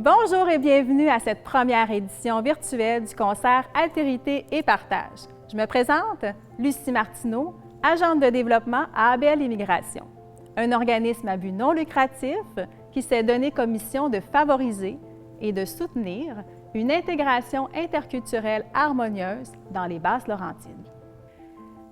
Bonjour et bienvenue à cette première édition virtuelle du concert Altérité et Partage. Je me présente, Lucie Martineau, agente de développement à ABL Immigration, un organisme à but non lucratif qui s'est donné comme mission de favoriser et de soutenir une intégration interculturelle harmonieuse dans les Basses-Laurentides.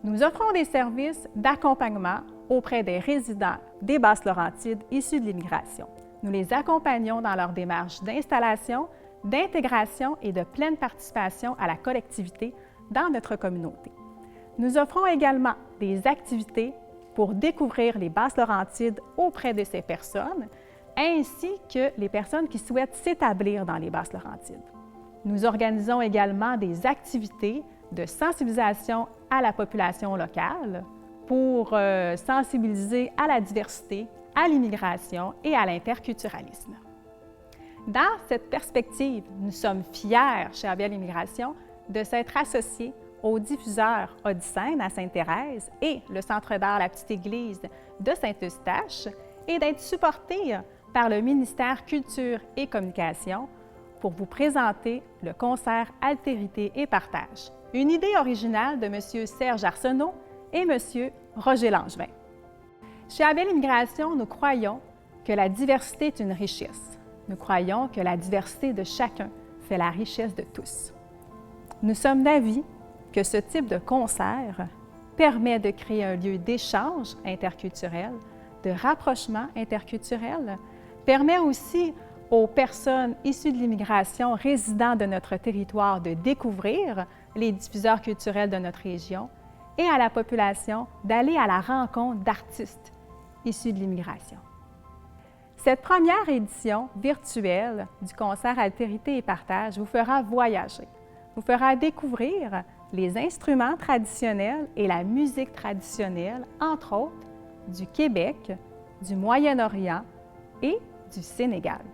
Nous offrons des services d'accompagnement auprès des résidents des Basses-Laurentides issus de l'immigration. Nous les accompagnons dans leur démarche d'installation, d'intégration et de pleine participation à la collectivité dans notre communauté. Nous offrons également des activités pour découvrir les Basses-Laurentides auprès de ces personnes, ainsi que les personnes qui souhaitent s'établir dans les Basses-Laurentides. Nous organisons également des activités de sensibilisation à la population locale pour sensibiliser à la diversité, à l'immigration et à l'interculturalisme. Dans cette perspective, nous sommes fiers chez ABL Immigration de s'être associés au diffuseur Odyssène à Sainte-Thérèse et le Centre d'art La Petite Église de Saint-Eustache et d'être supportés par le ministère Culture et Communication pour vous présenter le concert Altérité et Partage, une idée originale de M. Serge Arsenault et M. Roger Langevin. Chez ABL Immigration, nous croyons que la diversité est une richesse. Nous croyons que la diversité de chacun fait la richesse de tous. Nous sommes d'avis que ce type de concert permet de créer un lieu d'échange interculturel, de rapprochement interculturel, permet aussi aux personnes issues de l'immigration résidant de notre territoire de découvrir les diffuseurs culturels de notre région et à la population d'aller à la rencontre d'artistes issus de l'immigration. Cette première édition virtuelle du concert Altérité et Partage vous fera voyager, vous fera découvrir les instruments traditionnels et la musique traditionnelle, entre autres, du Québec, du Moyen-Orient et du Sénégal.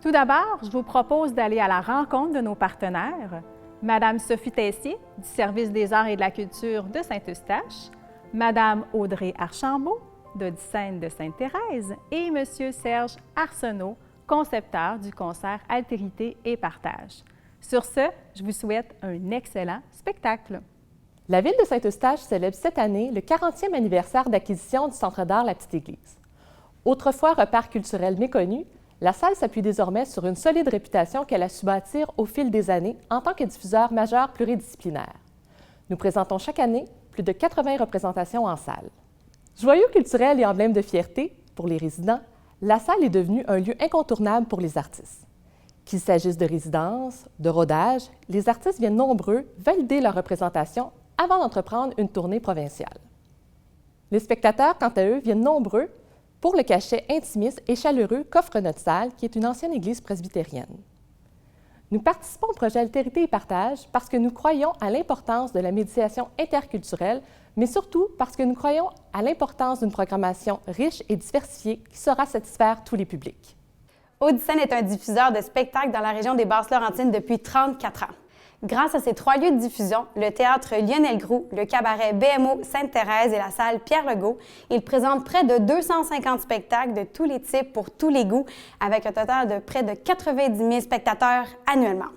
Tout d'abord, je vous propose d'aller à la rencontre de nos partenaires, Madame Sophie Tessier, du Service des arts et de la culture de Saint-Eustache, Madame Audrey Archambault, d'Odyssène de Sainte-Thérèse, et Monsieur Serge Arsenault, concepteur du concert Altérité et Partage. Sur ce, je vous souhaite un excellent spectacle. La Ville de Saint-Eustache célèbre cette année le 40e anniversaire d'acquisition du Centre d'art La Petite Église. Autrefois repère culturel méconnu, la salle s'appuie désormais sur une solide réputation qu'elle a su bâtir au fil des années en tant que diffuseur majeur pluridisciplinaire. Nous présentons chaque année plus de 80 représentations en salle. Joyau culturel et emblème de fierté pour les résidents, la salle est devenue un lieu incontournable pour les artistes. Qu'il s'agisse de résidences, de rodage, les artistes viennent nombreux valider leur représentation avant d'entreprendre une tournée provinciale. Les spectateurs, quant à eux, viennent nombreux pour le cachet intimiste et chaleureux qu'offre notre salle, qui est une ancienne église presbytérienne. Nous participons au projet Altérité et Partage parce que nous croyons à l'importance de la médiation interculturelle, mais surtout parce que nous croyons à l'importance d'une programmation riche et diversifiée qui saura satisfaire tous les publics. Odyssène est un diffuseur de spectacles dans la région des Basses-Laurentides depuis 34 ans. Grâce à ces 3 lieux de diffusion, le théâtre Lionel Groulx, le cabaret BMO Sainte-Thérèse et la salle Pierre-Legault, il présente près de 250 spectacles de tous les types pour tous les goûts, avec un total de près de 90 000 spectateurs annuellement.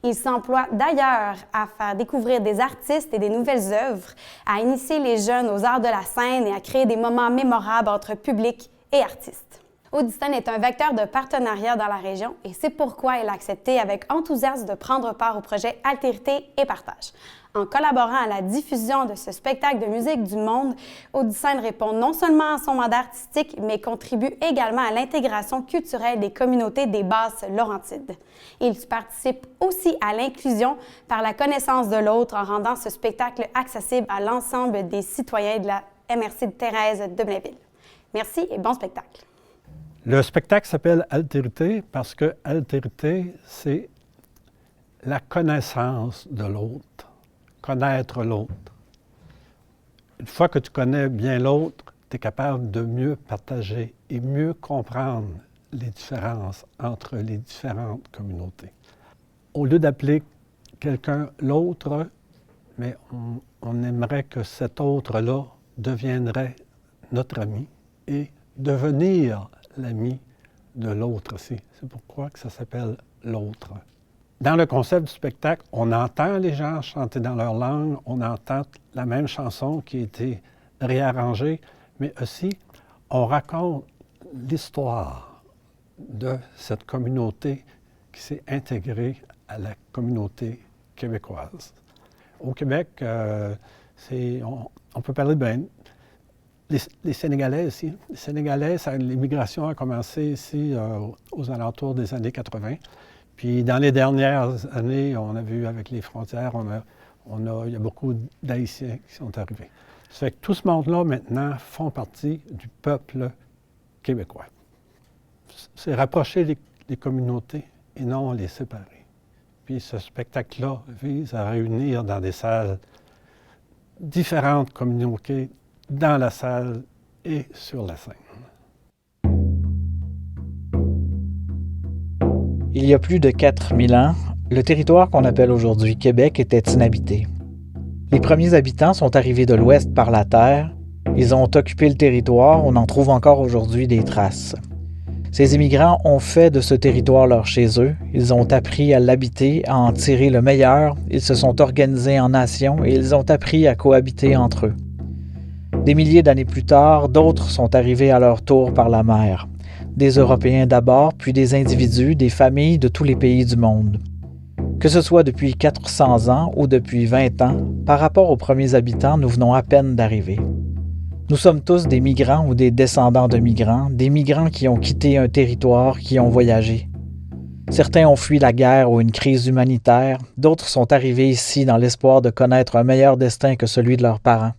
Il s'emploie d'ailleurs à faire découvrir des artistes et des nouvelles œuvres, à initier les jeunes aux arts de la scène et à créer des moments mémorables entre public et artistes. Odyssène est un vecteur de partenariat dans la région et c'est pourquoi il a accepté avec enthousiasme de prendre part au projet Altérité et Partage. En collaborant à la diffusion de ce spectacle de musique du monde, Odyssène répond non seulement à son mandat artistique, mais contribue également à l'intégration culturelle des communautés des Basses-Laurentides. Il participe aussi à l'inclusion par la connaissance de l'autre en rendant ce spectacle accessible à l'ensemble des citoyens de la MRC de Thérèse de Blainville. Merci et bon spectacle. Le spectacle s'appelle Altérité parce que altérité, c'est la connaissance de l'autre, connaître l'autre. Une fois que tu connais bien l'autre, tu es capable de mieux partager et mieux comprendre les différences entre les différentes communautés. Au lieu d'appeler quelqu'un l'autre, mais on aimerait que cet autre-là deviendrait notre ami et devenir l'ami de l'autre aussi. C'est pourquoi que ça s'appelle l'autre. Dans le concept du spectacle, on entend les gens chanter dans leur langue, on entend la même chanson qui a été réarrangée, mais aussi on raconte l'histoire de cette communauté qui s'est intégrée à la communauté québécoise. Au Québec, on peut parler de les Sénégalais aussi. Les Sénégalais, l'immigration a commencé ici aux alentours des années 80. Puis dans les dernières années, on a vu avec les frontières, il y a beaucoup d'Haïtiens qui sont arrivés. Ça fait que tout ce monde-là, maintenant, font partie du peuple québécois. C'est rapprocher les communautés et non les séparer. Puis ce spectacle-là vise à réunir dans des salles différentes communautés dans la salle et sur la scène. Il y a plus de 4000 ans, le territoire qu'on appelle aujourd'hui Québec était inhabité. Les premiers habitants sont arrivés de l'ouest par la terre. Ils ont occupé le territoire, on en trouve encore aujourd'hui des traces. Ces immigrants ont fait de ce territoire leur chez eux. Ils ont appris à l'habiter, à en tirer le meilleur. Ils se sont organisés en nations et ils ont appris à cohabiter entre eux. Des milliers d'années plus tard, d'autres sont arrivés à leur tour par la mer. Des Européens d'abord, puis des individus, des familles de tous les pays du monde. Que ce soit depuis 400 ans ou depuis 20 ans, par rapport aux premiers habitants, nous venons à peine d'arriver. Nous sommes tous des migrants ou des descendants de migrants, des migrants qui ont quitté un territoire, qui ont voyagé. Certains ont fui la guerre ou une crise humanitaire, d'autres sont arrivés ici dans l'espoir de connaître un meilleur destin que celui de leurs parents.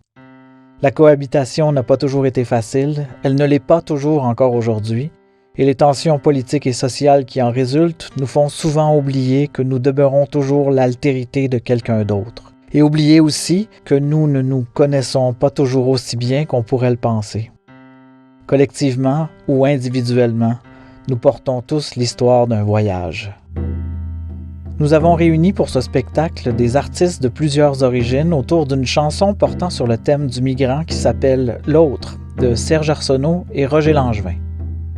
La cohabitation n'a pas toujours été facile, elle ne l'est pas toujours encore aujourd'hui, et les tensions politiques et sociales qui en résultent nous font souvent oublier que nous demeurons toujours l'altérité de quelqu'un d'autre. Et oublier aussi que nous ne nous connaissons pas toujours aussi bien qu'on pourrait le penser. Collectivement ou individuellement, nous portons tous l'histoire d'un voyage. Nous avons réuni pour ce spectacle des artistes de plusieurs origines autour d'une chanson portant sur le thème du migrant qui s'appelle « L'autre » de Serge Arsenault et Roger Langevin.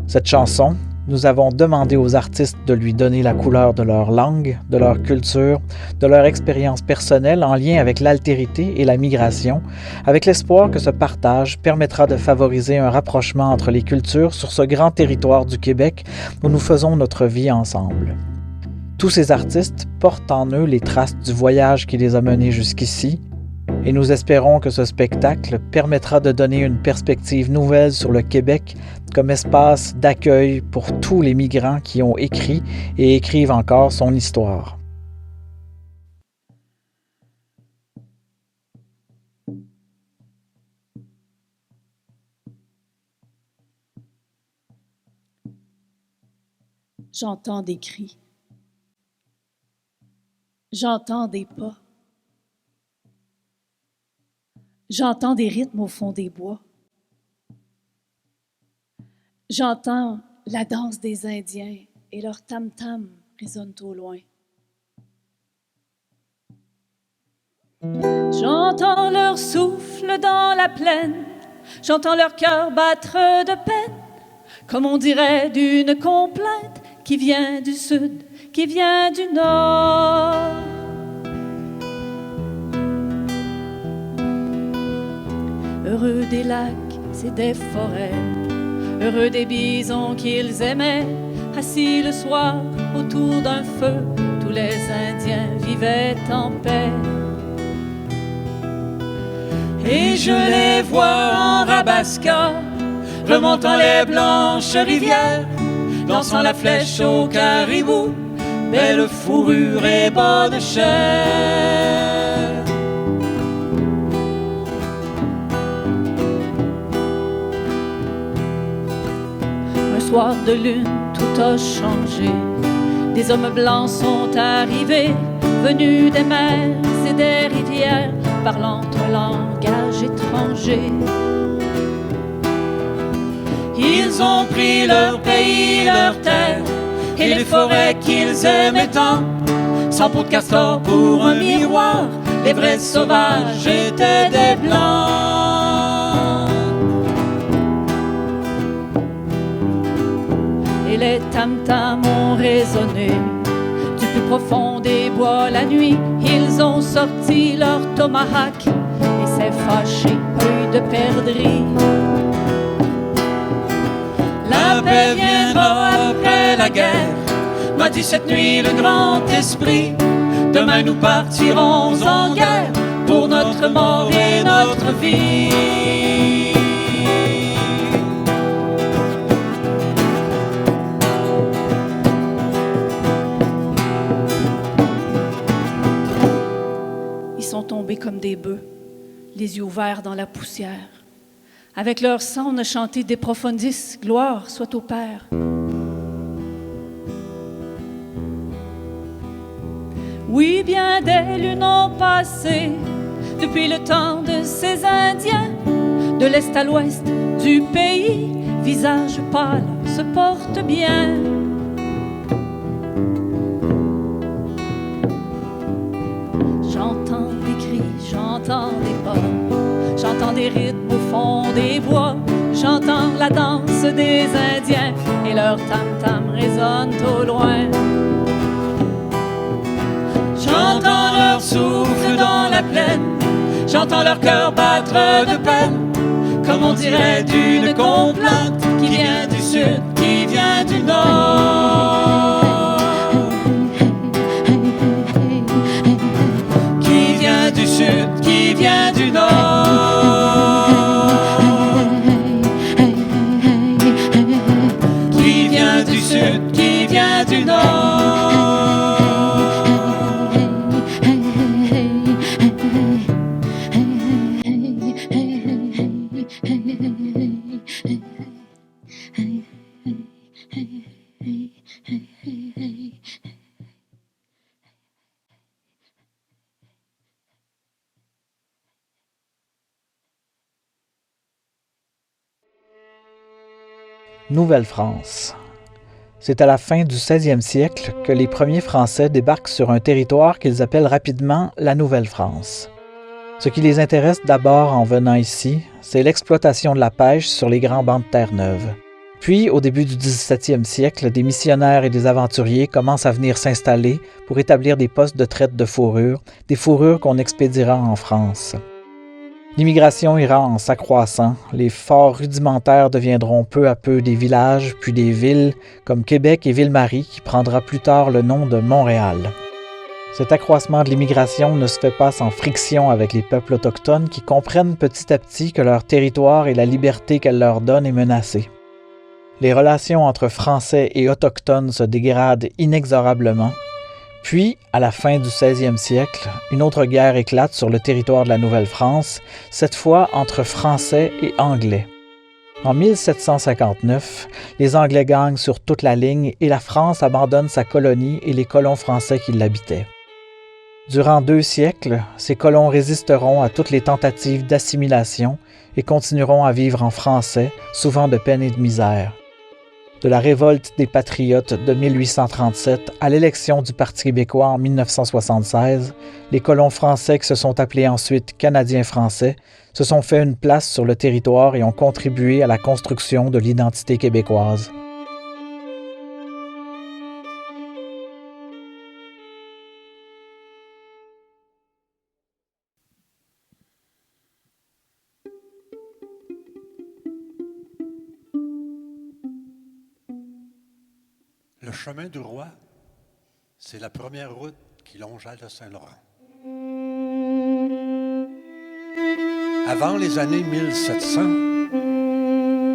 Cette chanson, nous avons demandé aux artistes de lui donner la couleur de leur langue, de leur culture, de leur expérience personnelle en lien avec l'altérité et la migration, avec l'espoir que ce partage permettra de favoriser un rapprochement entre les cultures sur ce grand territoire du Québec où nous faisons notre vie ensemble. Tous ces artistes portent en eux les traces du voyage qui les a menés jusqu'ici, et nous espérons que ce spectacle permettra de donner une perspective nouvelle sur le Québec comme espace d'accueil pour tous les migrants qui ont écrit et écrivent encore son histoire. J'entends des cris. J'entends des pas. J'entends des rythmes au fond des bois. J'entends la danse des Indiens et leur tam-tam résonne au loin. J'entends leur souffle dans la plaine, j'entends leur cœur battre de peine, comme on dirait d'une complainte qui vient du sud, qui vient du nord. Heureux des lacs et des forêts, heureux des bisons qu'ils aimaient, assis le soir autour d'un feu, tous les Indiens vivaient en paix. Et je les vois en Rabasca, remontant les blanches rivières, lançant la flèche au caribou, belle fourrure et bonne chair. Un soir de lune, tout a changé. Des hommes blancs sont arrivés, venus des mers et des rivières, parlant un langage étranger. Ils ont pris leur pays, leur terre, et les forêts qu'ils aimaient tant. Sans peau de castor pour un miroir, les vrais sauvages étaient des blancs. Et les sonné. Du plus profond des bois la nuit, ils ont sorti leur tomahawk et s'est fâché, œil de perdrix. La paix viendra après la guerre, m'a dit cette nuit le grand esprit. Demain nous partirons en guerre pour notre mort et notre vie. Ils sont tombés comme des bœufs, les yeux ouverts dans la poussière. Avec leur sang, on a chanté De profundis, gloire soit au Père. Oui, bien des lunes ont passé depuis le temps de ces Indiens. De l'est à l'ouest du pays, visage pâle se porte bien. J'entends des cris, j'entends des pas, j'entends des rythmes au fond des bois, j'entends la danse des Indiens et leur tam-tam résonne au loin. J'entends leur souffle dans la plaine, j'entends leur cœur battre de peine, comme on dirait d'une complainte qui vient du sud, qui vient du nord. Qui vient du sud, qui vient du nord. Qui vient du sud, qui vient du nord. Nouvelle-France. C'est à la fin du 16e siècle que les premiers Français débarquent sur un territoire qu'ils appellent rapidement la Nouvelle-France. Ce qui les intéresse d'abord en venant ici, c'est l'exploitation de la pêche sur les grands bancs de Terre-Neuve. Puis, au début du 17e siècle, des missionnaires et des aventuriers commencent à venir s'installer pour établir des postes de traite de fourrures, des fourrures qu'on expédiera en France. L'immigration ira en s'accroissant, les forts rudimentaires deviendront peu à peu des villages, puis des villes, comme Québec et Ville-Marie, qui prendra plus tard le nom de Montréal. Cet accroissement de l'immigration ne se fait pas sans friction avec les peuples autochtones qui comprennent petit à petit que leur territoire et la liberté qu'elle leur donne est menacée. Les relations entre Français et Autochtones se dégradent inexorablement. Puis, à la fin du 16e siècle, une autre guerre éclate sur le territoire de la Nouvelle-France, cette fois entre Français et Anglais. En 1759, les Anglais gagnent sur toute la ligne et la France abandonne sa colonie et les colons français qui l'habitaient. Durant 2 siècles, ces colons résisteront à toutes les tentatives d'assimilation et continueront à vivre en français, souvent de peine et de misère. De la révolte des Patriotes de 1837 à l'élection du Parti québécois en 1976, les colons français qui se sont appelés ensuite Canadiens français se sont fait une place sur le territoire et ont contribué à la construction de l'identité québécoise. Le chemin du roi, c'est la première route qui longea le Saint-Laurent. Avant les années 1700,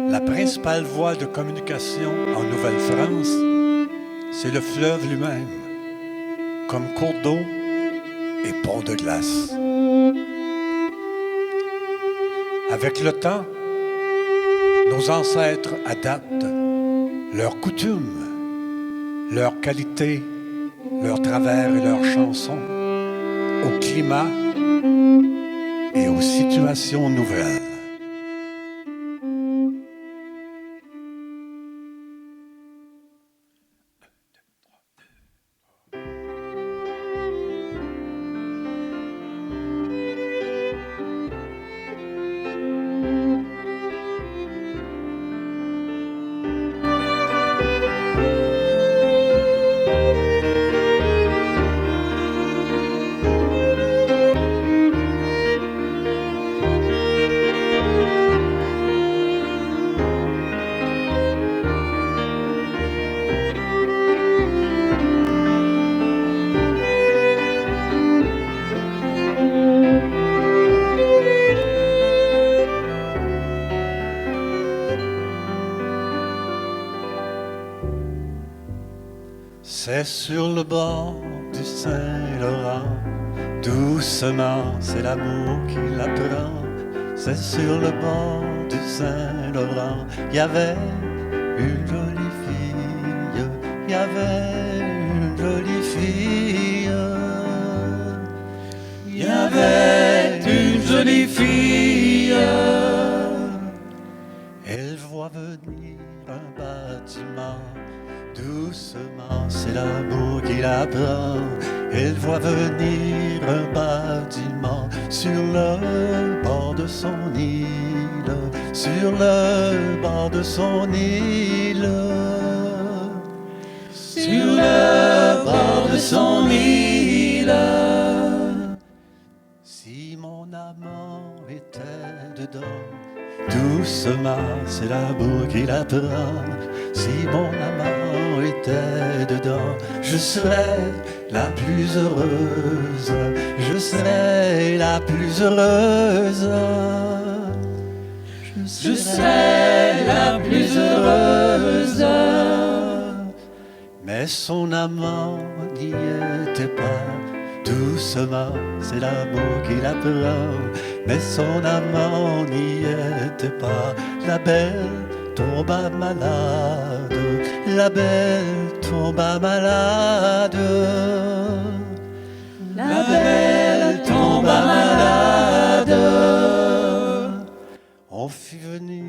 la principale voie de communication en Nouvelle-France, c'est le fleuve lui-même, comme cours d'eau et pont de glace. Avec le temps, nos ancêtres adaptent leurs coutumes, leurs qualités, leurs travers et leurs chansons au climat et aux situations nouvelles. C'est sur le bord du Saint-Laurent, doucement, c'est l'amour qui l'apprend. C'est sur le bord du Saint-Laurent, il y avait une jolie fille, il y avait une jolie fille. Il y avait une jolie fille. Elle voit venir un bâtiment, doucement, c'est l'amour qui la prend. Elle voit venir un bâtiment sur le bord de son île, sur le bord de son île, sur le bord de son île. Si mon amant était dedans, doucement, c'est l'amour qui la prend. Si mon amant était dedans, je serais la plus heureuse, je serais la plus heureuse, je serais la plus heureuse. Mais son amant n'y était pas, doucement, c'est l'amour qui la prend. Mais son amant n'y était pas, la belle tomba malade, la belle tomba malade, la belle tomba malade. On fit venir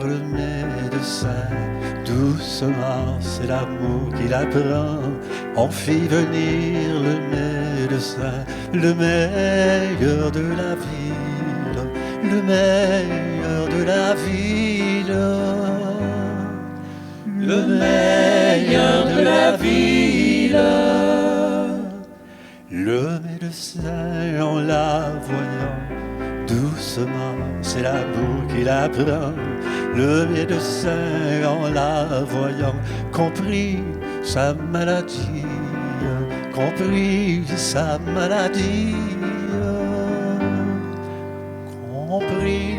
le médecin, doucement, c'est l'amour qui la prend. On fit venir le médecin, le meilleur de la ville, le meilleur de la ville, le meilleur de la ville. Le médecin, en la voyant, doucement, c'est l'amour qui la prend. Le médecin, en la voyant, comprit sa maladie, comprit sa maladie, compris.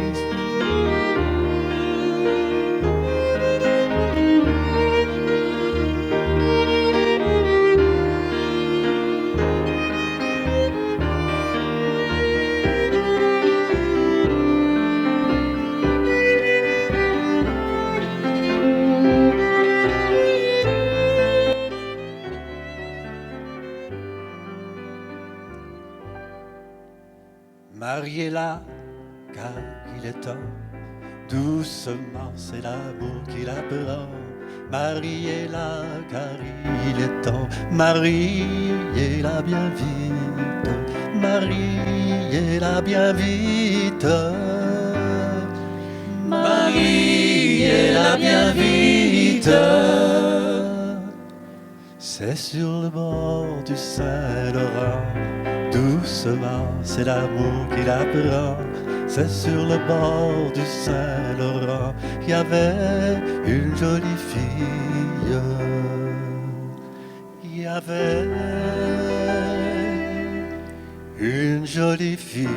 Mariez-la, car il est temps, doucement, c'est l'amour qui la prend. Mariez-la, car il est temps, mariez-la bien vite, mariez-la bien vite, mariez-la bien vite. C'est sur le bord du Saint-Laurent, doucement, c'est l'amour qui la prend. C'est sur le bord du Saint-Laurent qu'il y avait une jolie fille. Il y avait une jolie fille.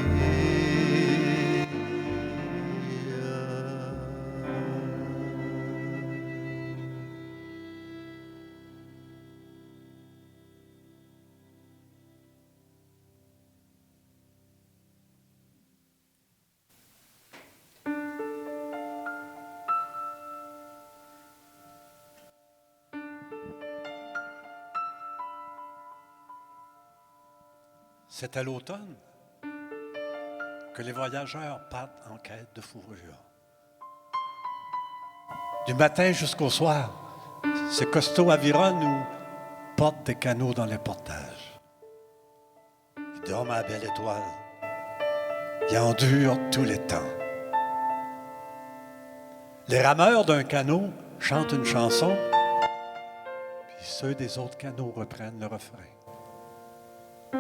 C'est à l'automne que les voyageurs partent en quête de fourrure. Du matin jusqu'au soir, ces costauds avirons nous portent des canaux dans les portages. Ils dorment à la belle étoile. Ils endurent tous les temps. Les rameurs d'un canot chantent une chanson, puis ceux des autres canots reprennent le refrain.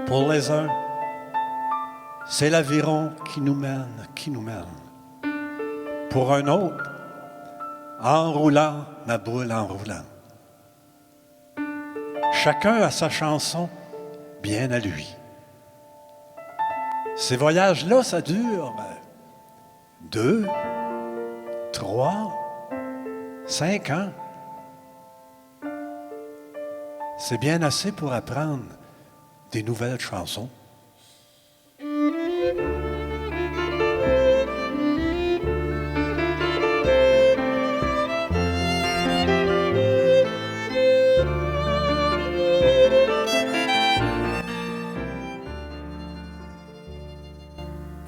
Pour les uns, c'est l'aviron qui nous mène, qui nous mène. Pour un autre, en roulant, ma boule en roulant. Chacun a sa chanson bien à lui. Ces voyages-là, ça dure 2, 3, 5 ans. c'est bien assez pour apprendre des nouvelles chansons.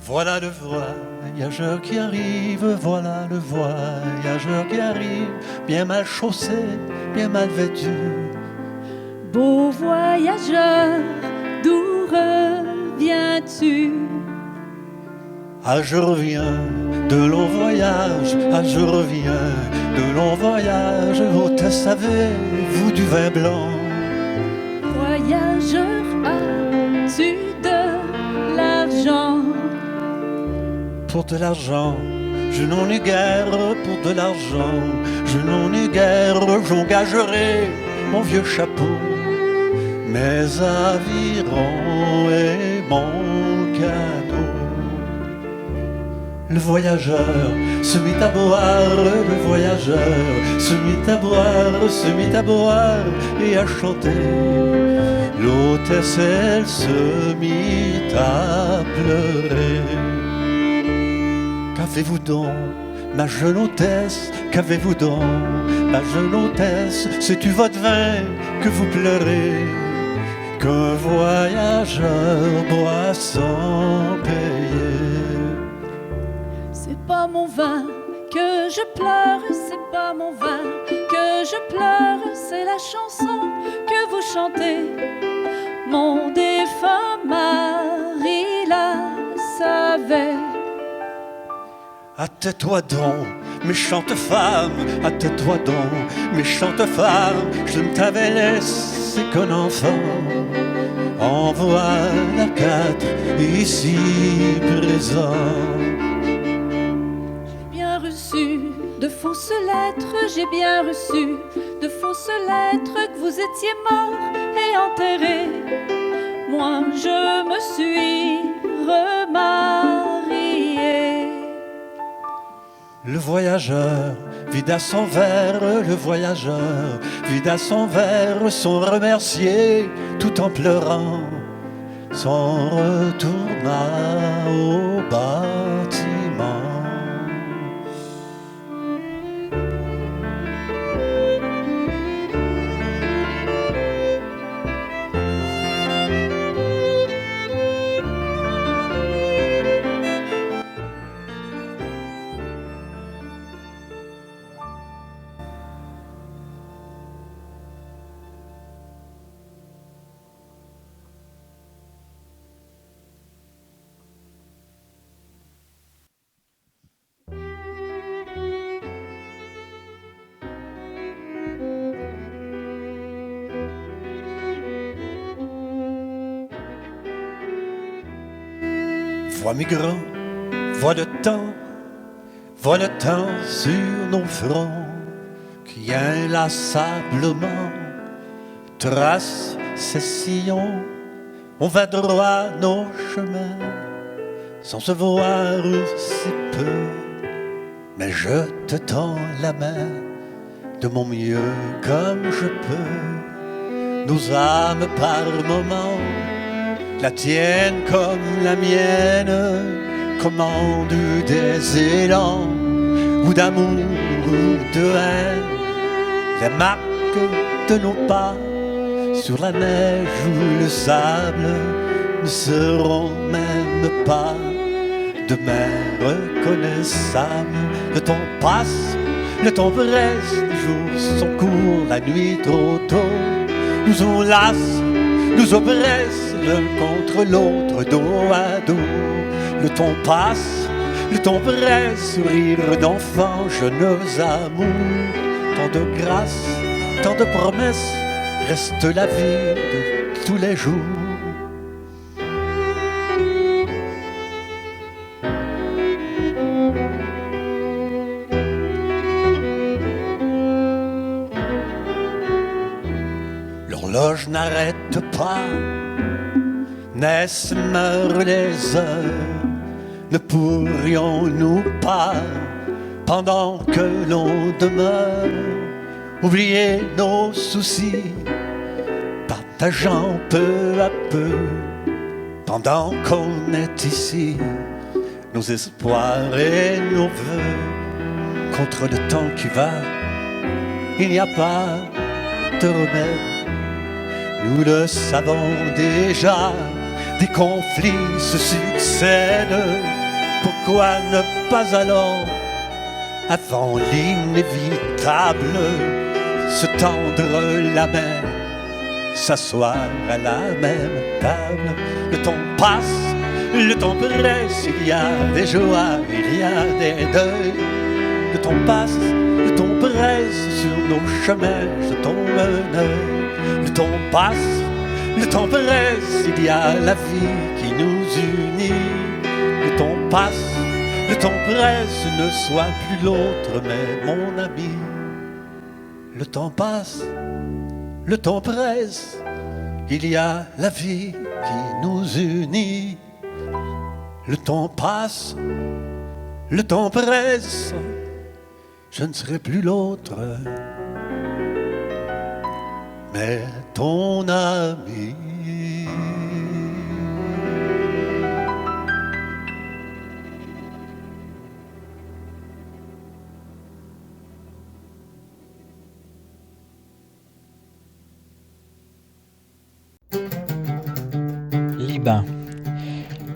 Voilà le voyageur qui arrive, voilà le voyageur qui arrive, bien mal chaussé, bien mal vêtu. Beau voyageur, d'où reviens-tu? Ah, je reviens de long voyage, ah, je reviens de long voyage, hôtesse, avez-vous du vin blanc? Voyageur, as-tu de l'argent? Pour de l'argent, je n'en ai guère, pour de l'argent, je n'en ai guère, j'engagerai mon vieux chapeau, mes avirons et mon canot. Le voyageur se mit à boire, le voyageur se mit à boire, se mit à boire et à chanter. L'hôtesse, elle se mit à pleurer. Qu'avez-vous donc, ma jeune hôtesse, qu'avez-vous donc, ma jeune hôtesse, c'est-tu votre vin que vous pleurez? Qu'un voyageur boit sans payer. C'est pas mon vin que je pleure, c'est pas mon vin que je pleure, c'est la chanson que vous chantez. Mon défunt mari la savait. Ah, tais-toi donc, méchante femme, ah, tais-toi donc, méchante femme, je ne t'avais laissé qu'un enfant. En voilà 4 ici présents. J'ai bien reçu de fausses lettres, j'ai bien reçu de fausses lettres que vous étiez mort et enterré. Moi, je me suis remariée. Le voyageur vida son verre, le voyageur vida son verre, sans remercier, tout en pleurant, s'en retourna au bâtiment. Vois migrant, vois le temps sur nos fronts qui inlassablement trace ses sillons. On va droit nos chemins sans se voir si peu, mais je te tends la main de mon mieux comme je peux. Nos âmes par moments, la tienne comme la mienne, commandent des élans ou d'amour ou de haine. Les marques de nos pas sur la neige ou le sable ne seront même pas demain reconnaissables. Le temps passe, le temps presse, les jours sont courts, la nuit trop tôt nous enlace, nous oppresse l'un contre l'autre, dos à dos. Le temps passe, le temps presse, sourire d'enfant, jeunes amours. Tant de grâce, tant de promesses, reste la vie de tous les jours. L'horloge n'arrête pas, naissent, meurent les heures. Ne pourrions-nous pas, pendant que l'on demeure, oublier nos soucis, partageant peu à peu, pendant qu'on est ici, nos espoirs et nos vœux, contre le temps qui va, il n'y a pas de remède. Nous le savons déjà, des conflits se succèdent. Pourquoi ne pas alors, avant l'inévitable, se tendre la main, s'asseoir à la même table? Le temps passe, le temps presse, il y a des joies, il y a des deuils. Le temps passe, le temps presse sur nos chemins, je tombe un œil. Le temps passe, le temps presse, il y a la vie qui nous unit. Le temps passe, le temps presse, ne sois plus l'autre mais mon ami. Le temps passe, le temps presse, il y a la vie qui nous unit. Le temps passe, le temps presse, je ne serai plus l'autre, mais ton ami. Liban.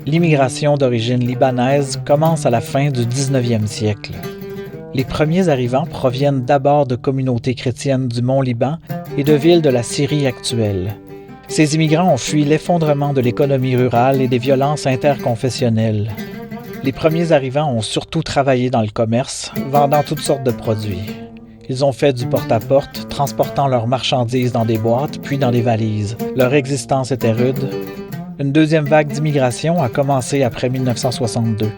L'immigration d'origine libanaise commence à la fin du 19e siècle. Les premiers arrivants proviennent d'abord de communautés chrétiennes du Mont-Liban et de villes de la Syrie actuelle. Ces immigrants ont fui l'effondrement de l'économie rurale et des violences interconfessionnelles. Les premiers arrivants ont surtout travaillé dans le commerce, vendant toutes sortes de produits. Ils ont fait du porte-à-porte, transportant leurs marchandises dans des boîtes puis dans des valises. Leur existence était rude. Une deuxième vague d'immigration a commencé après 1962.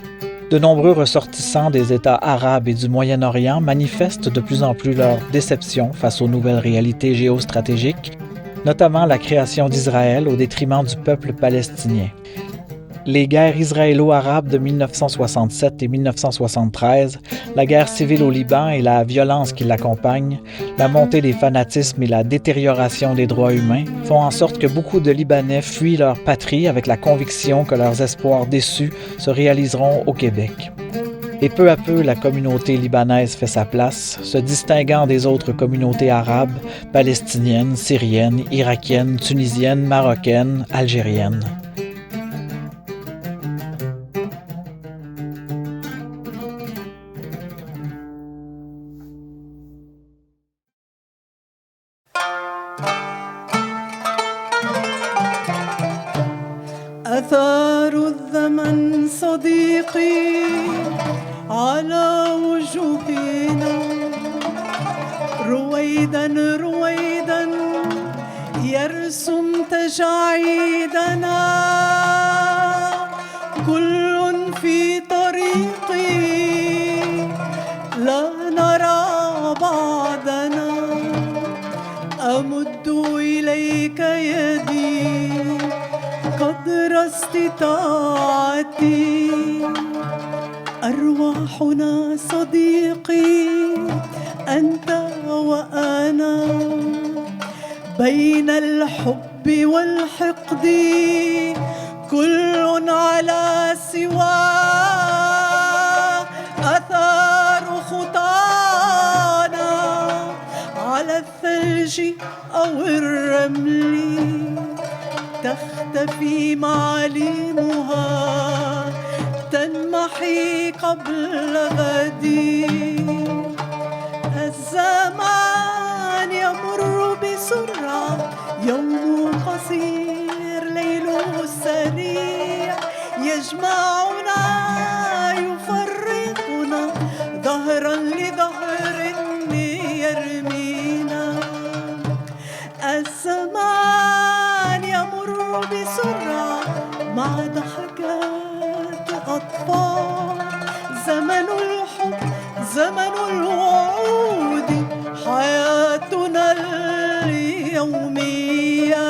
De nombreux ressortissants des États arabes et du Moyen-Orient manifestent de plus en plus leur déception face aux nouvelles réalités géostratégiques, notamment la création d'Israël au détriment du peuple palestinien. Les guerres israélo-arabes de 1967 et 1973, la guerre civile au Liban et la violence qui l'accompagne, la montée des fanatismes et la détérioration des droits humains font en sorte que beaucoup de Libanais fuient leur patrie avec la conviction que leurs espoirs déçus se réaliseront au Québec. Et peu à peu, la communauté libanaise fait sa place, se distinguant des autres communautés arabes, palestiniennes, syriennes, irakiennes, tunisiennes, marocaines, algériennes. أثار الزمن صديقي على وجوهنا رويدا رويدا يرسم تجاعيدنا كل في طريقي لا نرى بعدنا أمد إليك يدي قدر استطاعتي أرواحنا صديقي أنت وأنا بين الحب والحقد كل على سواه أثار خطانا على الثلج أو الرمل تختفي معالمها تنمحي قبل غدي الزمان يمر بسرعة يوم قصير ليله سريع يجمعنا يفرقنا ظهرا لظهر يرمينا الزمان يمر بسرعة مع ضحكات أطفال زمن الحب زمن الوعود حياتنا اليومية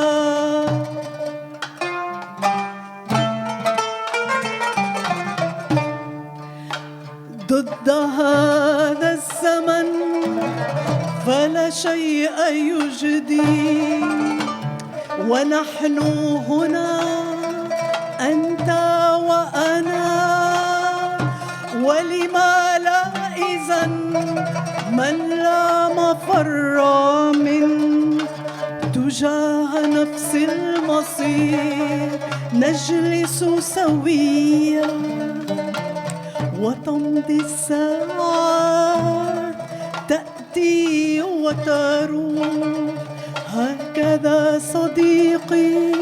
ضد هذا الزمن فلا شيء يجدي ونحن هنا أنت وأنا ولما لا إذن من لا مفر من تجاه نفس المصير نجلس سويا وتمضي الساعات تأتي وتروح هكذا صديقي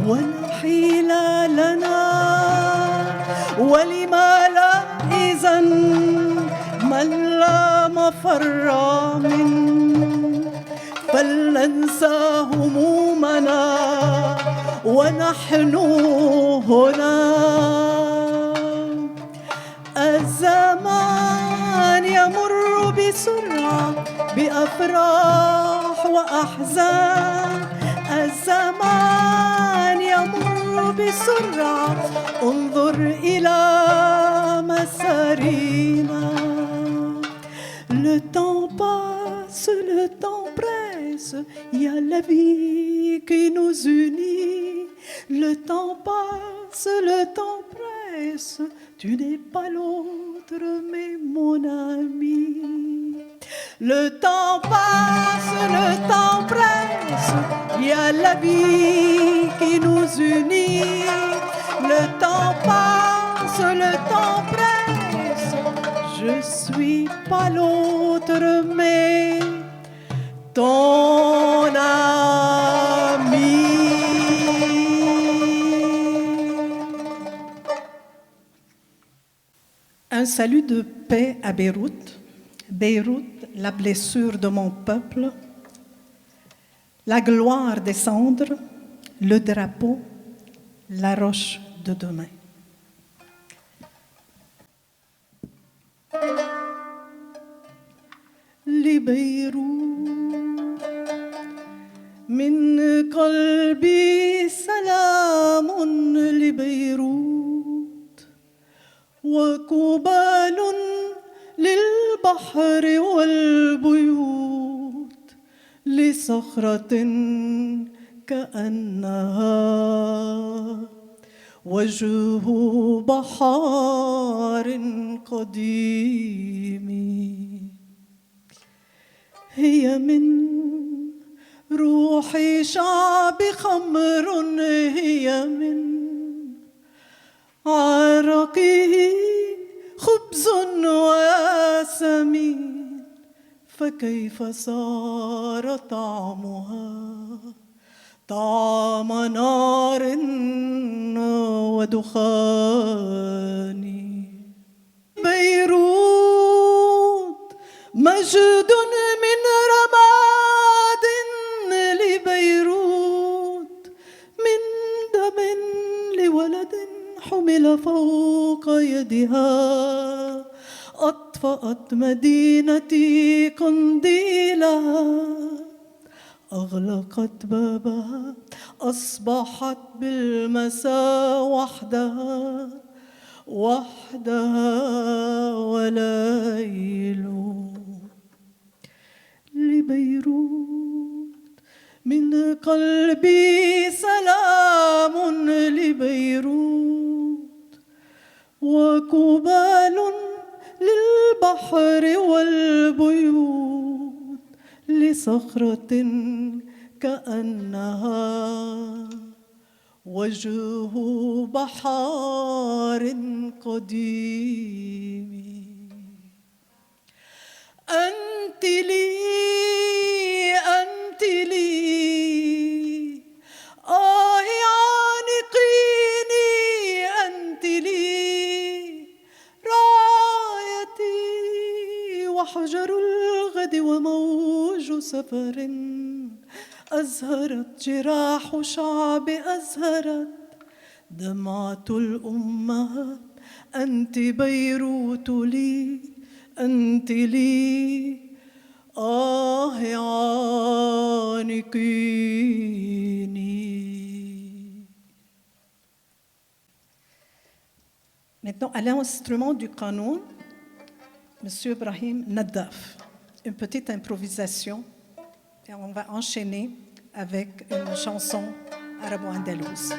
ولا حيل لنا ولما لا إذن من لا مفر منه فلننسى همومنا ونحن هنا الزمان يمر بسرعة بأفراح وأحزان الزمان يمر بسرعة انظر إلى مسارنا Le temps passe, le temps presse, il y a la vie qui nous unit. Le temps passe, le temps presse, tu n'es pas l'autre mais mon ami. Le temps passe, le temps presse, il y a la vie qui nous unit. Le temps passe, le temps presse, je suis pas l'autre mais ton ami. Un salut de paix à Beyrouth. Beyrouth, la blessure de mon peuple, la gloire des cendres, le drapeau, la roche de demain. لبيروت من قلبي سلام لبيروت وقبال للبحر والبيوت لصخرة كأنها وجه بحار قديم هي من روح شعب خمر هي من عرقه خبز وياسمين فكيف صار طعمها طعم نار ودخان بيروت مجد من رماد لبيروت من دم لولد حمل فوق يدها أطفأت مدينتي قنديلها أغلقت بابها أصبحت بالمساء وحدها وليل لبيروت من قلبي سلام لبيروت وقبال للبحر والبيوت لصخرة كأنها وجه بحار قديم أنت لي أنت لي عانقيني أنت لي رايتي وحجر الغد وموج سفر أزهرت جراح شعب أزهرت دمعة الأمهات أنت بيروت لي أنت لي عانقيني. Maintenant, à l'instrument du canon, M. Ibrahim Nadaf. Une petite improvisation et on va enchaîner avec une chanson arabo-andalouse.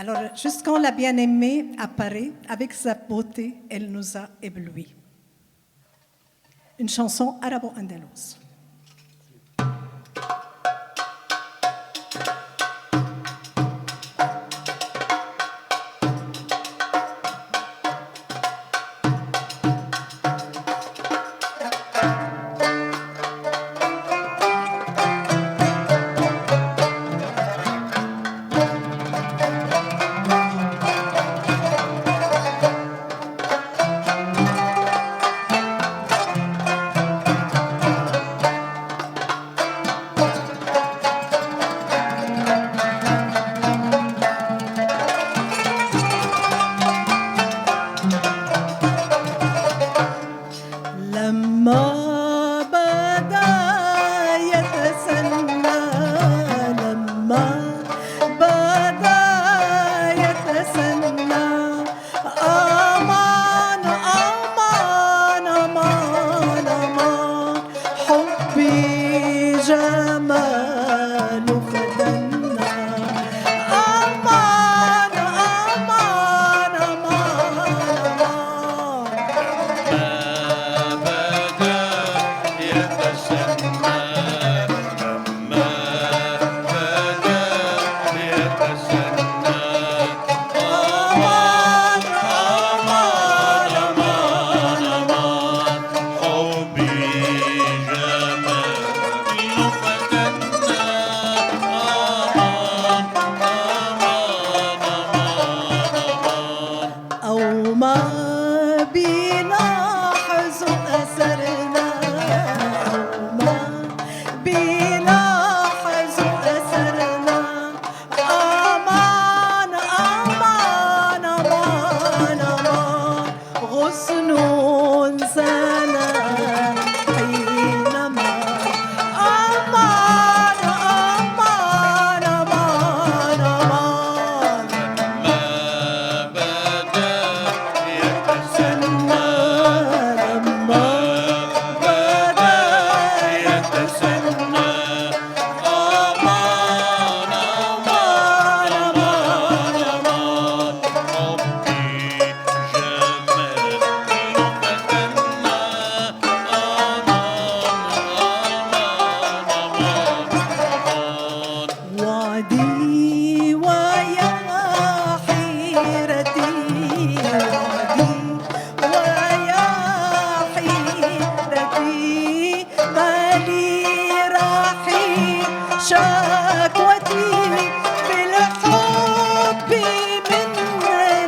Alors, jusqu'à la bien-aimée apparaît, avec sa beauté, elle nous a éblouis. Une chanson arabo-andalouse. وادي ويا حيرتي وادي ويا حيرتي مالي راحي شكوتي بالحب من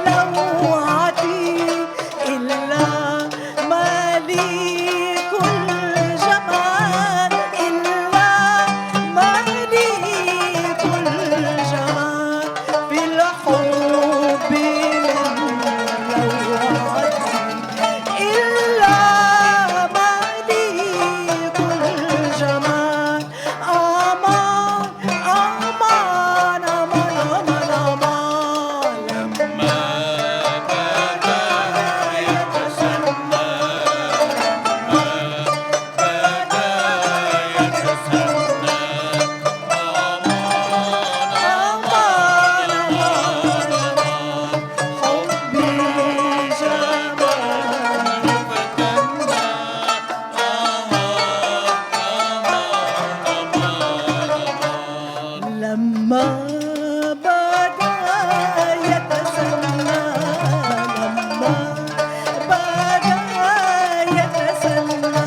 لوعتي إلا مالي كل جمال إلا مالي كل جمال بالحب من لوعتي إلا مالي كل جمال أمان أمان أمان أمان أمان لما بدا يتسنى حبي جمال لما بدا يتسنى لما بدا يتسنى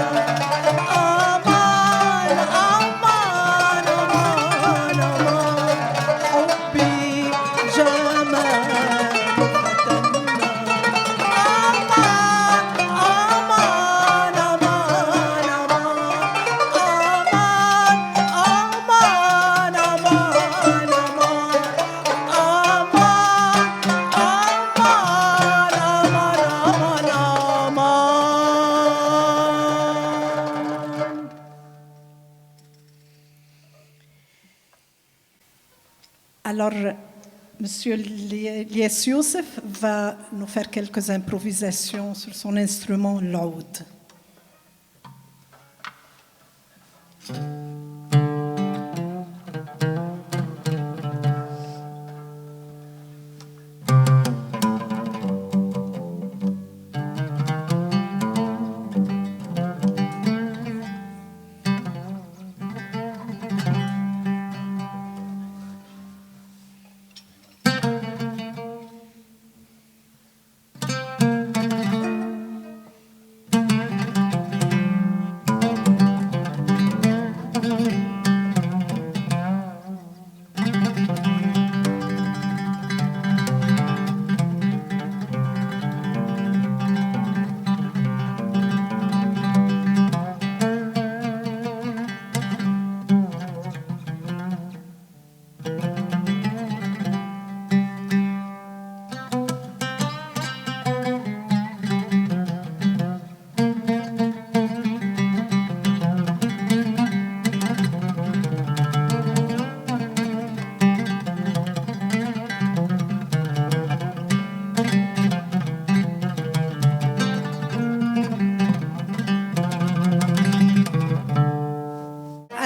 أمان أمان أمان أمان حبي جمال فتنا أمان أمان أمان أمان أمان أمان Alors, Monsieur Lies Youssef va nous faire quelques improvisations sur son instrument l'oud.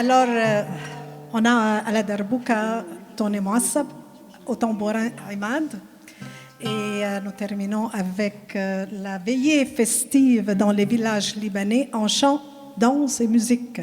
Alors, on a à la Darbouka Tony Mouassab, au tambourin Imad. Et nous terminons avec la veillée festive dans les villages libanais en chant, danse et musique.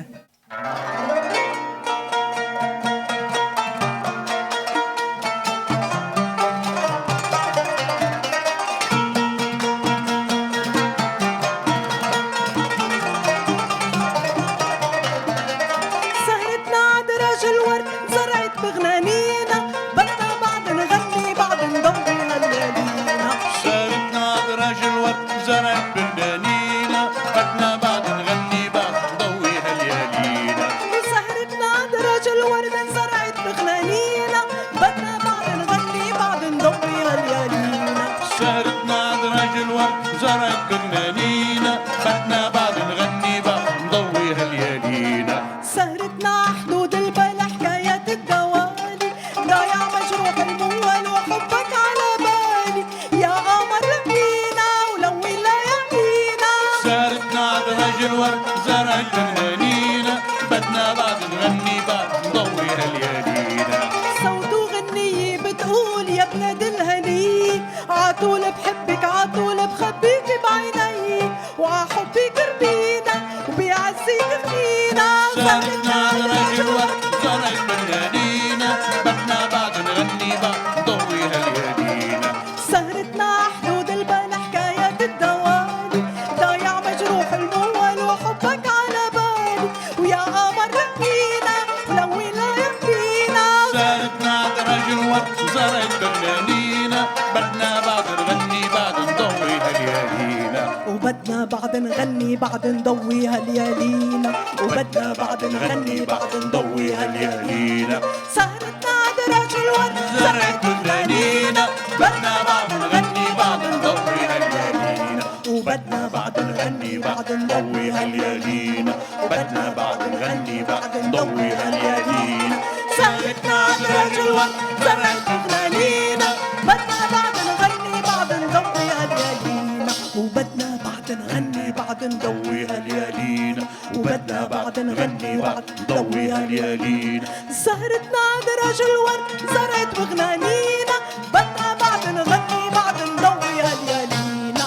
بعد نغني بعد نضوي هاليالينا وبدنا بعد نغني بعد نضوي هاليالينا سهرتنا عند رجل ورد زرعت بغنانينا بدنا بعد نغني بعد نضوي هاليالينا وبدنا بعد نغني بعد نضوي هاليالينا وبدنا بعد نغني بعد نضوي هاليالينا سهرتنا عند رجل ورد زرعت بغنانينا بدنا بعد نغني بعد نضوي هاليالينا وبدنا بعد نغني بعد نضوي هاليالينا وبدنا بعد نغني بعد نضوي هاليالينا سهرتنا عند رجل ورد زرعت بغنانينا بدنا بعد نغني بعد نضوي هاليالينا.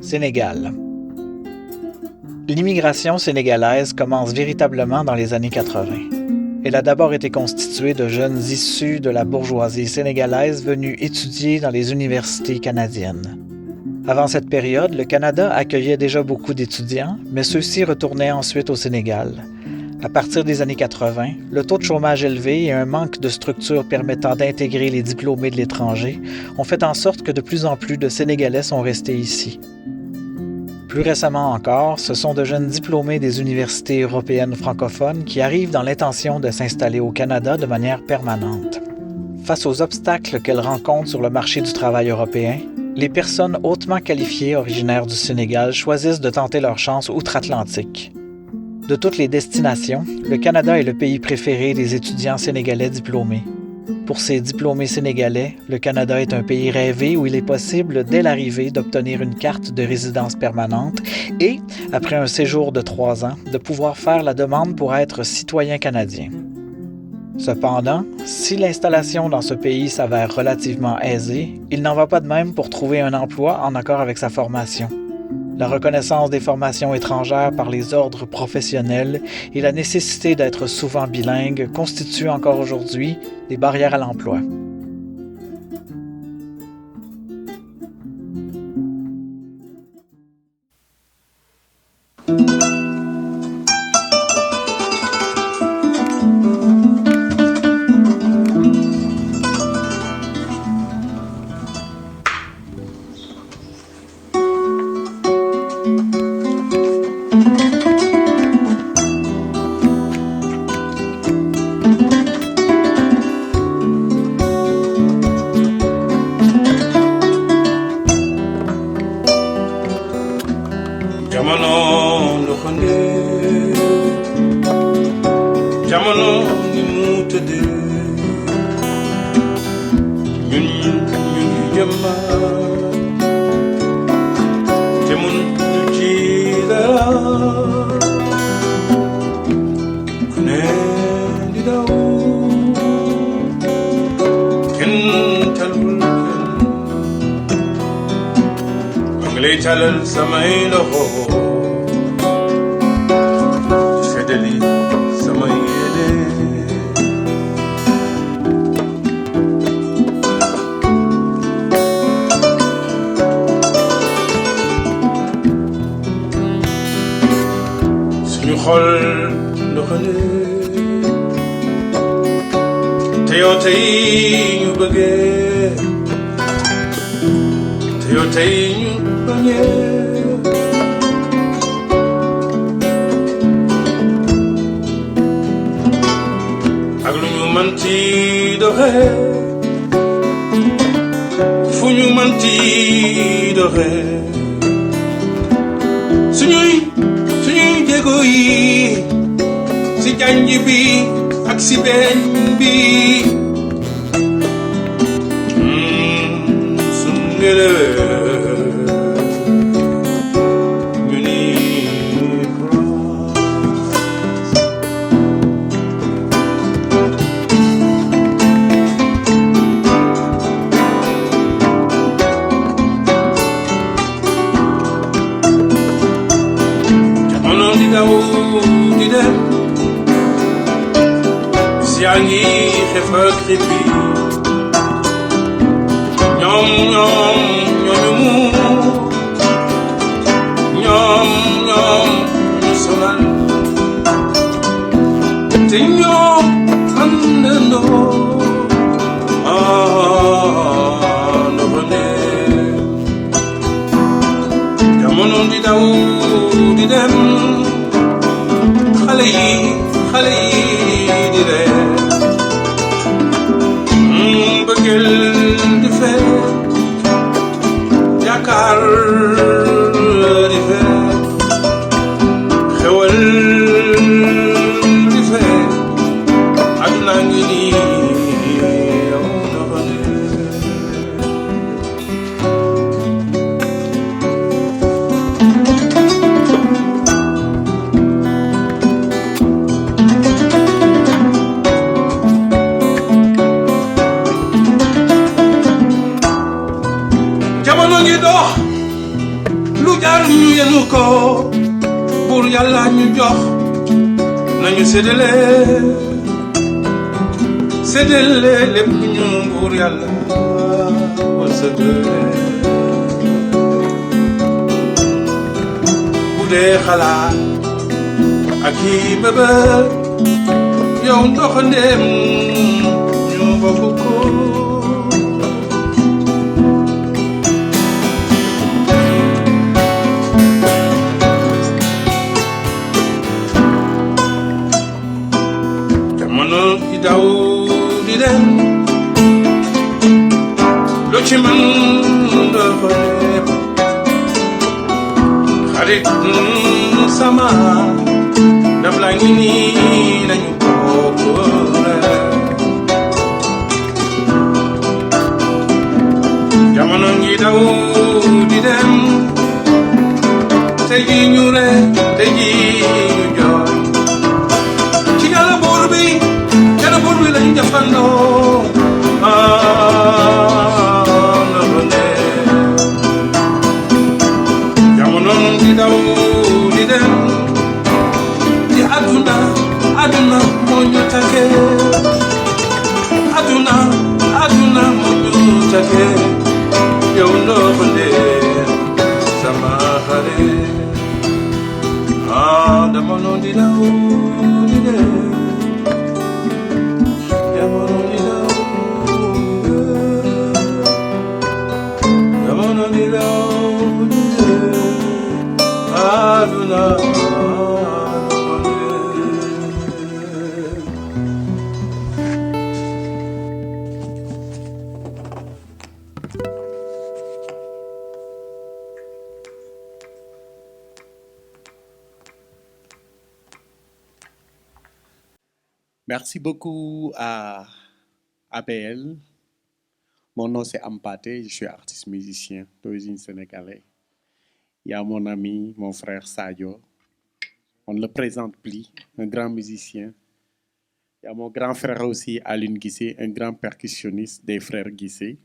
Sénégal. L'immigration sénégalaise commence véritablement dans les années 80. Elle a d'abord été constituée de jeunes issus de la bourgeoisie sénégalaise venus étudier dans les universités canadiennes. Avant cette période, le Canada accueillait déjà beaucoup d'étudiants, mais ceux-ci retournaient ensuite au Sénégal. À partir des années 80, le taux de chômage élevé et un manque de structures permettant d'intégrer les diplômés de l'étranger ont fait en sorte que de plus en plus de Sénégalais sont restés ici. Plus récemment encore, ce sont de jeunes diplômés des universités européennes francophones qui arrivent dans l'intention de s'installer au Canada de manière permanente. Face aux obstacles qu'elles rencontrent sur le marché du travail européen, les personnes hautement qualifiées originaires du Sénégal choisissent de tenter leur chance outre-Atlantique. De toutes les destinations, le Canada est le pays préféré des étudiants sénégalais diplômés. Pour ces diplômés sénégalais, le Canada est un pays rêvé où il est possible, dès l'arrivée, d'obtenir une carte de résidence permanente et, après un séjour de 3 ans, de pouvoir faire la demande pour être citoyen canadien. Cependant, si l'installation dans ce pays s'avère relativement aisée, il n'en va pas de même pour trouver un emploi en accord avec sa formation. La reconnaissance des formations étrangères par les ordres professionnels et la nécessité d'être souvent bilingue constituent encore aujourd'hui des barrières à l'emploi. No xale yi di ree bëggeel di fee yaakaar di fee xewal di fee àdduna ngi nii yow dafa ne jamono ngi dox lu jaar ñu yenu ko buur yàlla ñu jox nañu séddale lépp ñu buur yàlla wërsëgale bu dee xalaat ak yi bébët yow ndoxandeem ñu bokk ko di daw di dem lu ci man dafa dem xarit sama daf la ngi nii nañu bokk jamono ngi daw di dem tey jii ñu re tey jii ñu jooy ci yàlla buur bi lañu jafandoo na ba ne jamono di daw di dem di àdduna moo ñu take àdduna moo ñu take yow ndoo ba ne sama xare jamono di daw di dem Merci beaucoup à ABL. Mon nom c'est Ampaté, je suis artiste musicien d'origine sénégalaise. Il y a mon ami, mon frère Sadio. On ne le présente plus, un grand musicien. Il y a mon grand frère aussi, Aline Guissé, un grand percussionniste des frères Guissé.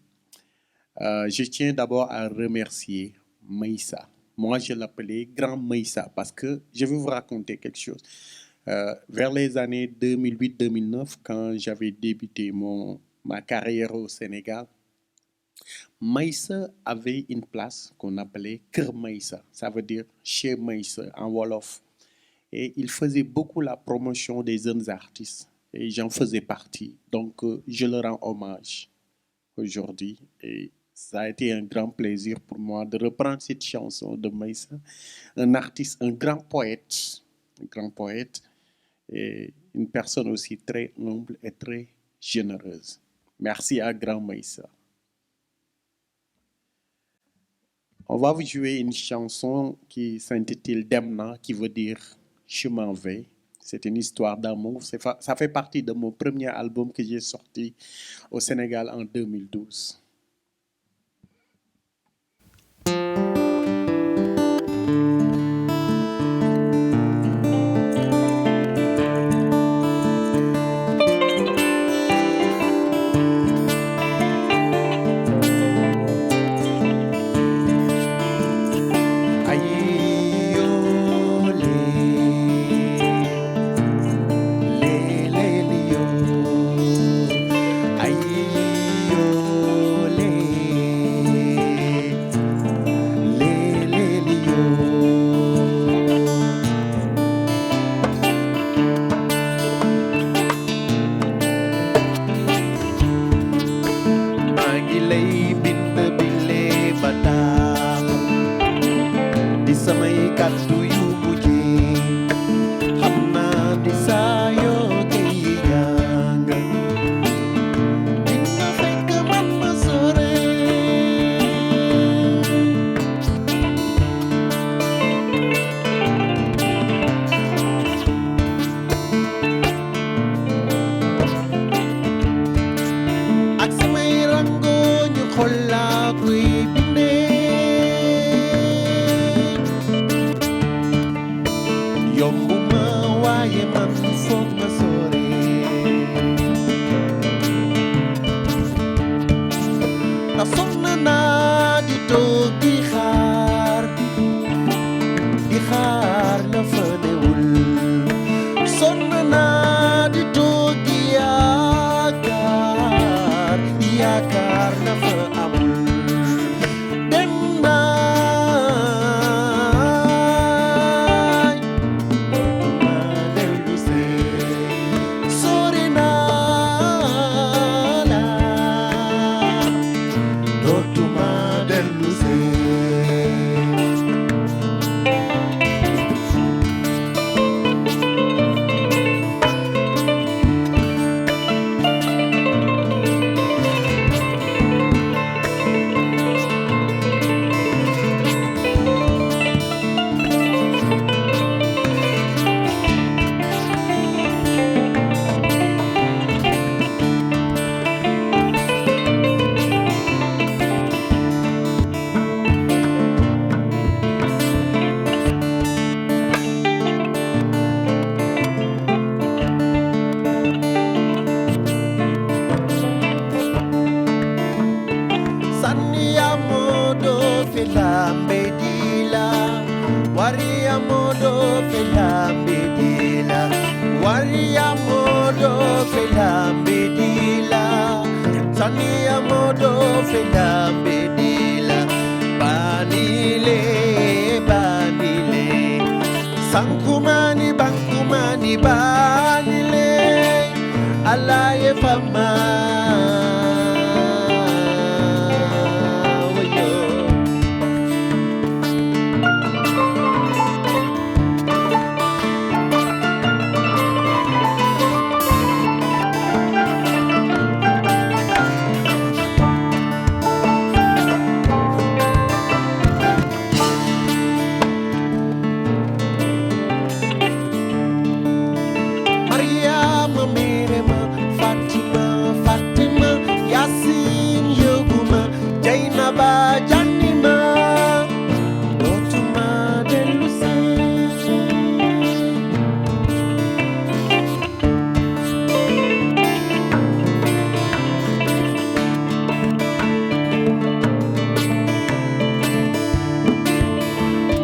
Je tiens d'abord à remercier Maïssa. Moi, je l'appelais Grand Maïssa parce que je vais vous raconter quelque chose. Vers les années 2008-2009, quand j'avais débuté ma carrière au Sénégal, Maïssa avait une place qu'on appelait Kër Maïssa, ça veut dire chez Maïssa en Wolof. Et il faisait beaucoup la promotion des jeunes artistes et j'en faisais partie. Donc je le rends hommage aujourd'hui et ça a été un grand plaisir pour moi de reprendre cette chanson de Maïssa, un artiste, un grand poète et une personne aussi très humble et très généreuse. Merci à Grand Maïssa. On va vous jouer une chanson qui s'intitule Demna, qui veut dire Je m'en vais. C'est une histoire d'amour. Ça fait partie de mon premier album que j'ai sorti au Sénégal en 2012. Ayo, yaakaar na fa amul dem naay dootuma dellu see sori naa la dootuma dellu see Saniamodo filambedila Wariamodo filambedila Wariamodo filambedila Saniamodo filambedila Banile banile Sankumani bankumani banile Alaye fama Mariama Mirema Fatima Fatima Yasin Yoguma Jainaba Janima Dotuma Delusi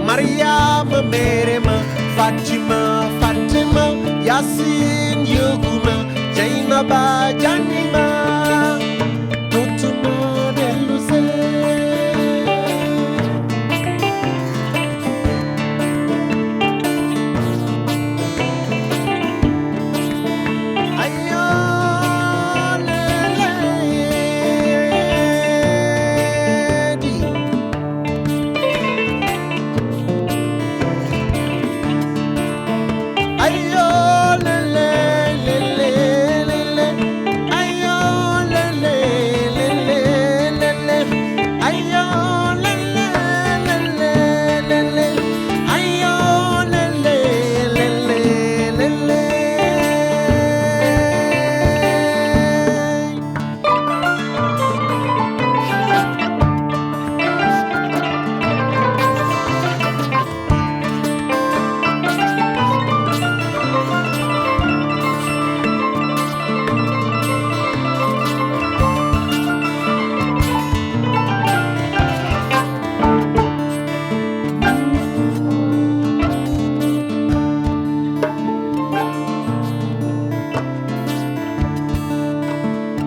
Mariama Mirema Fatima Fatima Yasin Yoguma Jainaba Janima Dotuma Delusi Ayo lady Ayo lele lele lele Ayo lele lele lele Ayo lele lele lele Ayo lele lele lele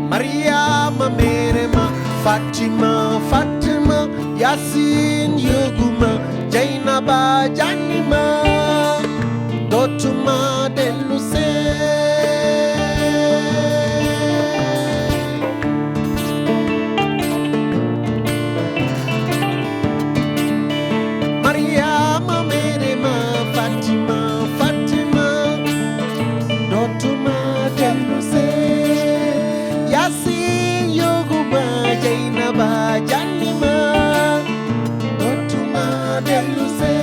Mariama Mirema Fatima Fatima Yasin Yoguma Jainaba Janima Dotuma Deluse Mariama Mirema Fatima Fatima Dotuma Deluse Yasin Yoguma Jainaba Janima Dotuma Deluse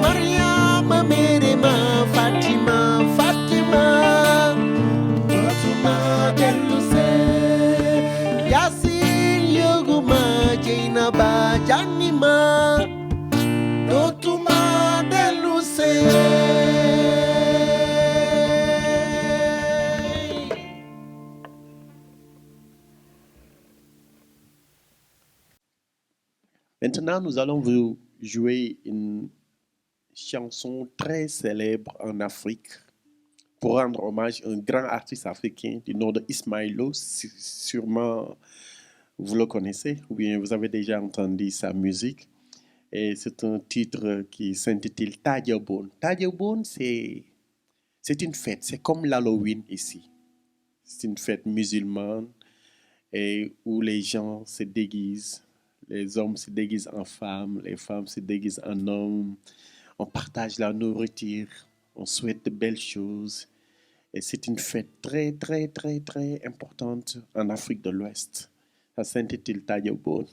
Mariama Mirema Fatima Fatima Dotuma Deluse Yasin Yoguma Jainaba Janima Dotuma Deluse Maintenant, nous allons vous jouer une chanson très célèbre en Afrique, pour rendre hommage à un grand artiste africain du nom de Ismaël. Sûrement, vous le connaissez ou bien vous avez déjà entendu sa musique. Et c'est un titre qui s'intitule Tadjabon. Tadjabon, c'est une fête, c'est comme l'Halloween ici. C'est une fête musulmane et où les gens se déguisent. Les hommes se déguisent en femmes, les femmes se déguisent en hommes. On partage la nourriture, on souhaite de belles choses. Et c'est une fête très, très, très, très importante en Afrique de l'Ouest. Ça s'intitule Tadjabon.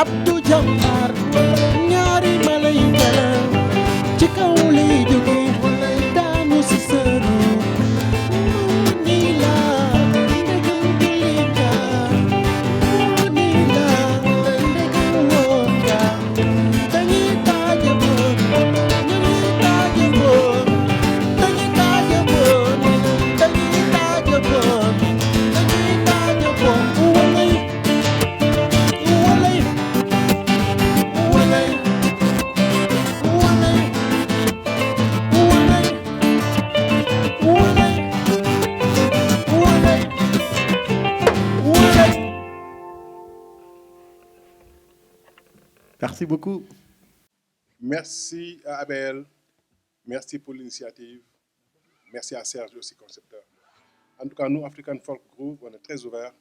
Abdou Jambar ñaari mala yu ngelaw ci kaw lay jóge daanu si sëru nii la ndegam julli nga nii la ndegam woon nga dañuy taaje boon dañuy taaje boon dañuy taaje boon dañuy taaje boon dañuy taaje boon walay walay walay walay walay walay walay. Merci beaucoup. Merci à Abel, merci pour l'initiative, merci à Serge aussi, concepteur. En tout cas, nous, African Folk Group, on est très ouverts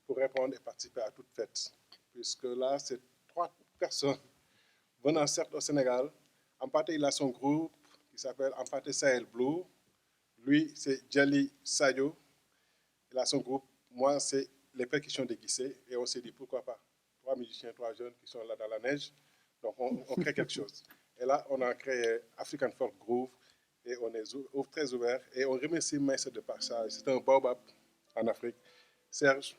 pour répondre et participer à toute fête, puisque là, c'est 3 personnes venant certes au Sénégal. Ampaté, il a son groupe qui s'appelle Ampaté Sahel Blue. Lui, c'est Djali Sayo. Il a son groupe. Moi, c'est les percussions de Guissé. Et on s'est dit, pourquoi pas 3 musiciens, 3 jeunes qui sont là dans la neige. Donc, on crée quelque chose. Et là, on a créé African Folk Groove et on est très ouvert. Et on remercie Maïs de passage. C'est un baobab en Afrique. Serge,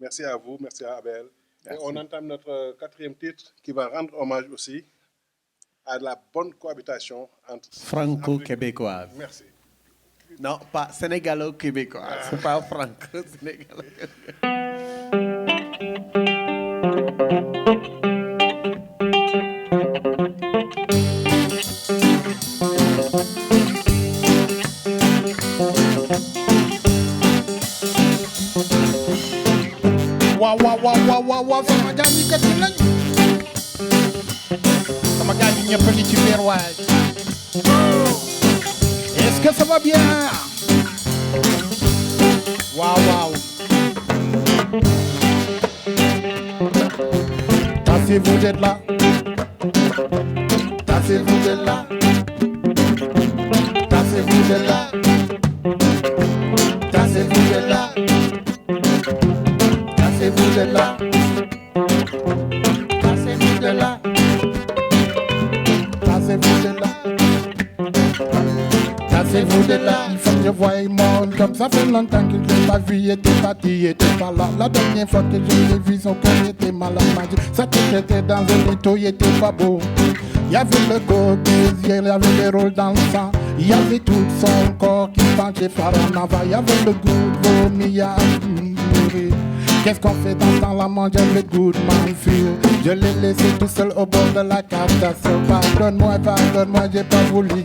merci à vous, merci à Abel. Merci. Et on entame notre 4e titre qui va rendre hommage aussi à la bonne cohabitation entre Franco-québécoise. Merci. Non, pas sénégalo-québécoise. C'est pas franco-sénégalo-québécoise. waaw sama gars yi kat lañ sama gars yi ñëpp a ngi ci biir waay est-ce que ça va bien waaw tassez-vous d'être là tassez-vous d'être là tassez-vous d'être là tassez-vous d'être là tassez-vous d'être là tassez-vous d'être là tassez-vous d'être là tassez-vous d'être là. Il faut que je voie le monde comme ça fait longtemps que je l'ai pas vu. Il était parti, il était pas là. La dernière fois que je l'ai vu, son cœur était malade. Sa tête était dans un étau, il était pas beau. Il y avait le côté, il y avait les rôles dans le sang. Il y avait tout son corps qui penchait par en avant. Il y avait le goût de vomi à mourir. Qu'est-ce qu'on fait dans ce temps-là, manger le goût de m'enfuir. Je l'ai laissé tout seul au bord de la catastrophe. Pardonne-moi, j'ai pas voulu.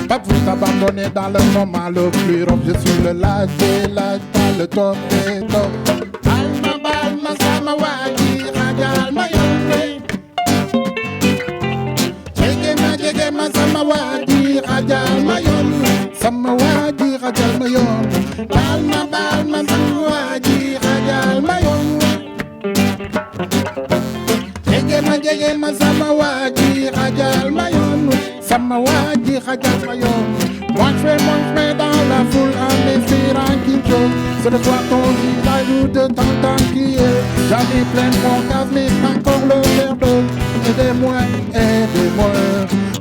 Pas voulu t'abandonner dans le moment le plus rough. Je suis le lâche, pas le top des top. Balma, sama wadi, ragal mayombe. Jegema, sama wadi, ragal mayombe. Sama wadi, ragal mayombe. Balma, sama wadi, ragal mayombe. Jegema, sama wadi, ragal mayombe. Sama wadi, ragal mayombe. Moi je fais dans la foule en espérant qu'il tombe. C'est le soir ton visage ou de temps qui est. J'en ai plein de mon gaz mais pas encore le verre d'eau. Aidez-moi.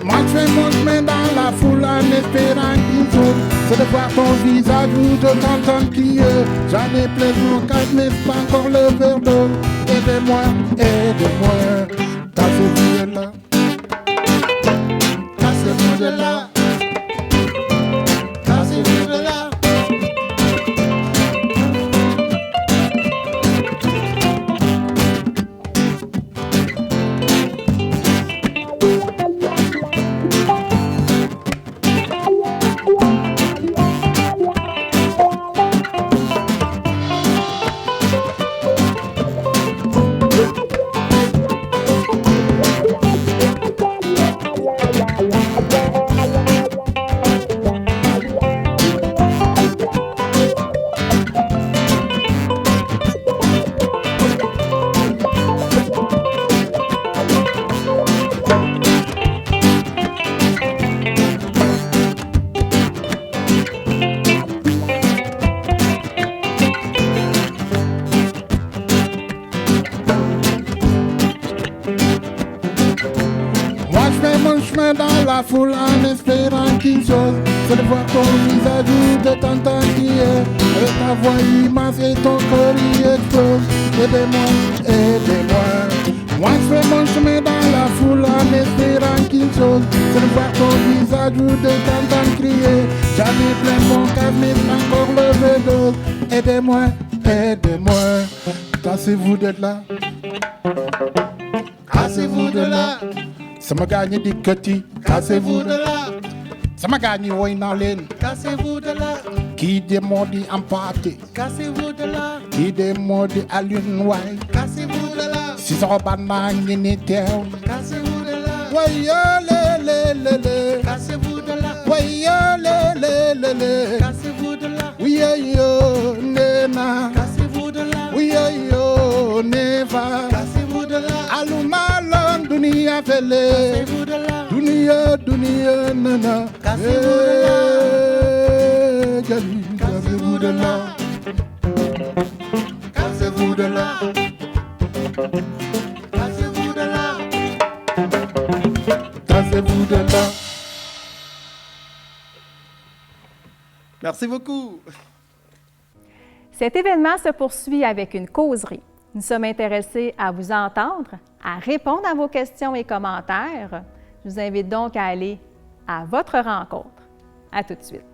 Moi je fais mon chemin dans la foule en espérant qu'il tombe. C'est de voir ton visage ou de temps qui est. J'en ai plein de mon gaz mais pas encore le verre d'eau. Aidez-moi. Tassez-vous de là. Tassez-vous de là. Tassez-vous de là. la foule en espérant qu'une chose, c'est de voir ton visage ou de t'entendre crier. Avec ta voix immense et ton cœur y explose. Aidez-moi, aidez-moi. Moi je fais mon chemin dans la foule en espérant qu'une chose, c'est de voir ton visage ou de t'entendre crier. J'avais plein mon cœur mais encore levé d'eau. Aidez-moi, aidez-moi. Cassez-vous d'être là. Cassez-vous de là. Ça m'a gagné des petits. Cassez-vous de là. Ça m'a gagné oui dans l'aine. Cassez-vous de là. Qui démordit en pâté. Cassez-vous de là. Qui démordit à l'une ouais. Cassez-vous de là. Si ça va pas n'était. Cassez-vous de là. Ouais le. Cassez-vous de là. Ouais le. Cassez-vous de là. Oui yo nena. Cassez-vous de là. Oui yo neva. Cassez-vous de là. Aluma long dunia fele. Cassez-vous de là. Dunia nana. Cassez-vous de là. Cassez-vous de là. Cassez-vous de là. Cassez-vous de là. Cassez-vous de là. Merci beaucoup. Cet événement se poursuit avec une causerie. Nous sommes intéressés à vous entendre, à répondre à vos questions et commentaires. Je vous invite donc à aller à votre rencontre. À tout de suite.